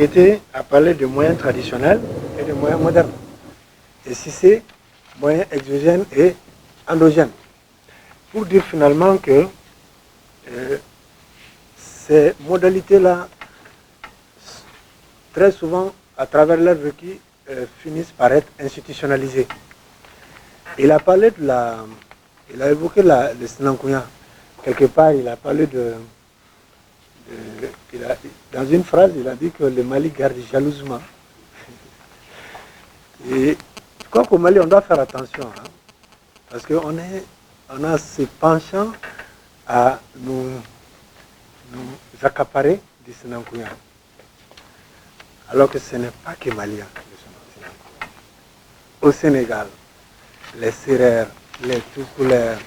Kété a parlé de moyens traditionnels et de moyens modernes. Et Cissé, moyens exogènes et endogènes. Pour dire finalement que ces modalités-là, très souvent, à travers leur vécu, finissent par être institutionnalisées. Il a parlé de la... Il a évoqué le Sinankuya. Quelque part, il a parlé dans une phrase, il a dit que le Mali garde jalousement. Et je crois qu'au Mali, on doit faire attention. Hein, parce qu'on a ce penchant à nous accaparer du Sinankuya. Alors que ce n'est pas que malien. Au Sénégal, les Sérères, les Toucouleurs,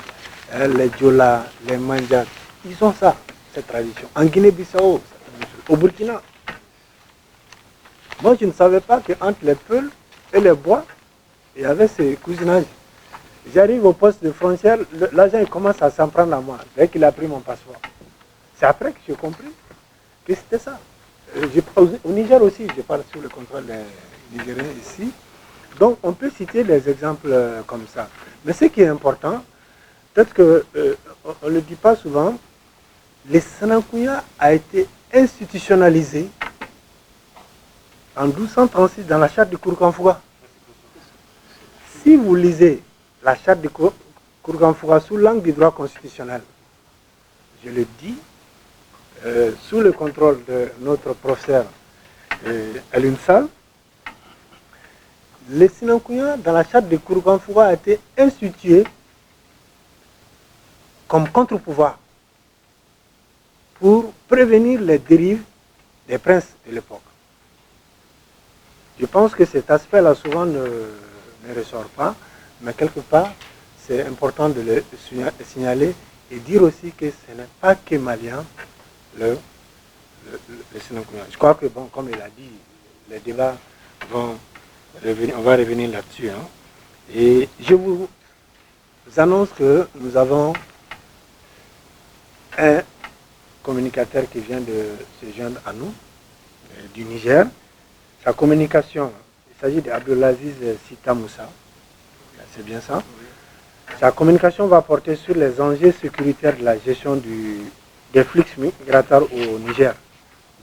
les Diola, les Mandjak, ils ont ça, cette tradition. En Guinée-Bissau, au Burkina. Moi, je ne savais pas qu'entre les Peuls et les Bois, il y avait ce cousinage. J'arrive au poste de frontière, l'agent il commence à s'en prendre à moi, dès qu'il a pris mon passeport. C'est après que j'ai compris que c'était ça. Au Niger aussi, je parle sous le contrôle des Nigériens ici. Donc, on peut citer des exemples comme ça. Mais ce qui est important, peut-être qu'on ne le dit pas souvent, le Sinankuya a été institutionnalisé en 1236 dans la charte de Kourkanfouga. Si vous lisez la charte de Kourkanfouga sous l'angle du droit constitutionnel, je le dis, sous le contrôle de notre professeur Elinsal, le Sinankuya dans la charte de Kourkanfouga a été institué comme contre-pouvoir pour prévenir les dérives des princes de l'époque. Je pense que cet aspect-là souvent ne ressort pas, mais quelque part, c'est important de le signaler et dire aussi que ce n'est pas que malien le Sinankuya. Je crois que, bon, comme il a dit, les débats vont revenir, on va revenir là-dessus. Hein. Et je vous annonce que nous avons un communicateur qui vient de se joindre à nous, du Niger. Sa communication, il s'agit d'Abdelaziz Sita Moussa, c'est bien ça. Sa communication va porter sur les enjeux sécuritaires de la gestion des flux migratoires au Niger.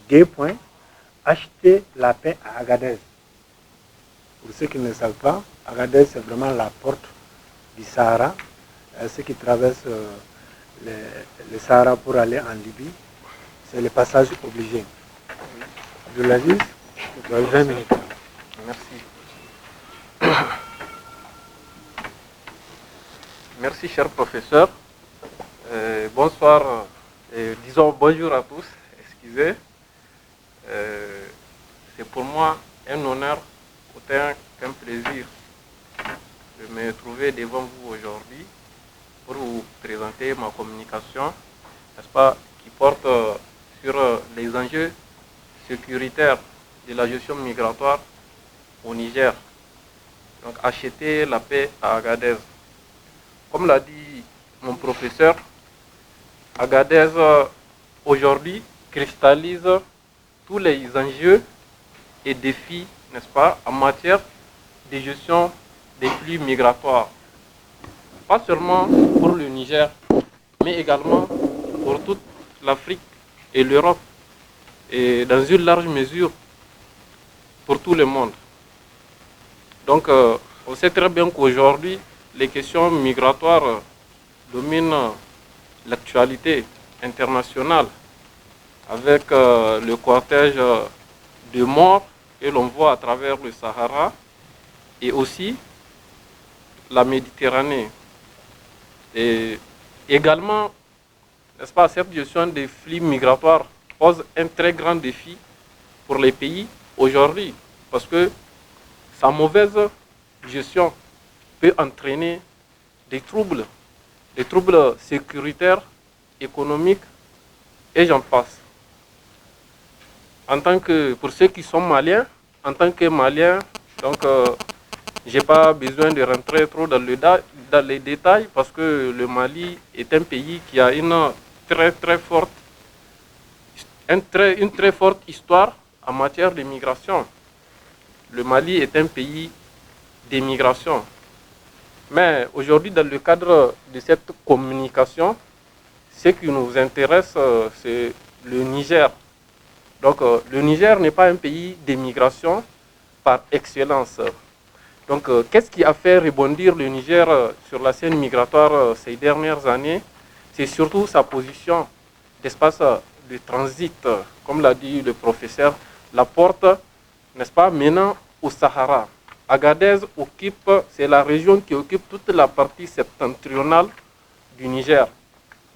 2 points. Acheter la paix à Agadez. Pour ceux qui ne savent pas, Agadez c'est vraiment la porte du Sahara. Ceux qui traversent le Sahara pour aller en Libye, c'est le passage obligé. Abdelaziz, tu as 20 minutes. Merci. Merci, cher professeur. Bonsoir, disons bonjour à tous. Excusez. C'est pour moi un honneur, autant qu'un plaisir de me trouver devant vous aujourd'hui pour vous présenter ma communication, n'est-ce pas, qui porte sur les enjeux sécuritaires de la gestion migratoire au Niger. Donc, acheter la paix à Agadez. Comme l'a dit mon professeur, Agadez aujourd'hui cristallise tous les enjeux et défis, n'est-ce pas, en matière de gestion des flux migratoires. Pas seulement pour le Niger, mais également pour toute l'Afrique et l'Europe, et dans une large mesure pour tout le monde. Donc, on sait très bien qu'aujourd'hui, les questions migratoires dominent l'actualité internationale avec le cortège de morts que l'on voit à travers le Sahara et aussi la Méditerranée. Et également, n'est-ce pas, cette gestion des flux migratoires pose un très grand défi pour les pays aujourd'hui parce que sa mauvaise gestion peut entraîner des troubles sécuritaires, économiques et j'en passe. Pour ceux qui sont maliens, en tant que malien, donc je n'ai pas besoin de rentrer trop dans les détails parce que le Mali est un pays qui a une très forte histoire en matière de migration. Le Mali est un pays d'émigration. Mais aujourd'hui, dans le cadre de cette communication, ce qui nous intéresse, c'est le Niger. Donc, le Niger n'est pas un pays d'émigration par excellence. Donc, qu'est-ce qui a fait rebondir le Niger sur la scène migratoire ces dernières années? C'est surtout sa position d'espace de transit, comme l'a dit le professeur, la porte, n'est-ce pas, menant au Sahara. Agadez occupe, c'est la région qui occupe toute la partie septentrionale du Niger.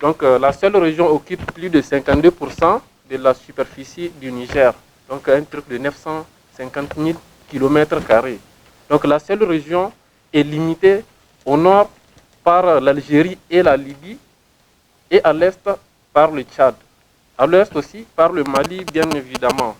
Donc la seule région occupe plus de 52% de la superficie du Niger. Donc un truc de 950 000 km². Donc la seule région est limitée au nord par l'Algérie et la Libye et à l'est par le Tchad. À l'ouest aussi par le Mali, bien évidemment.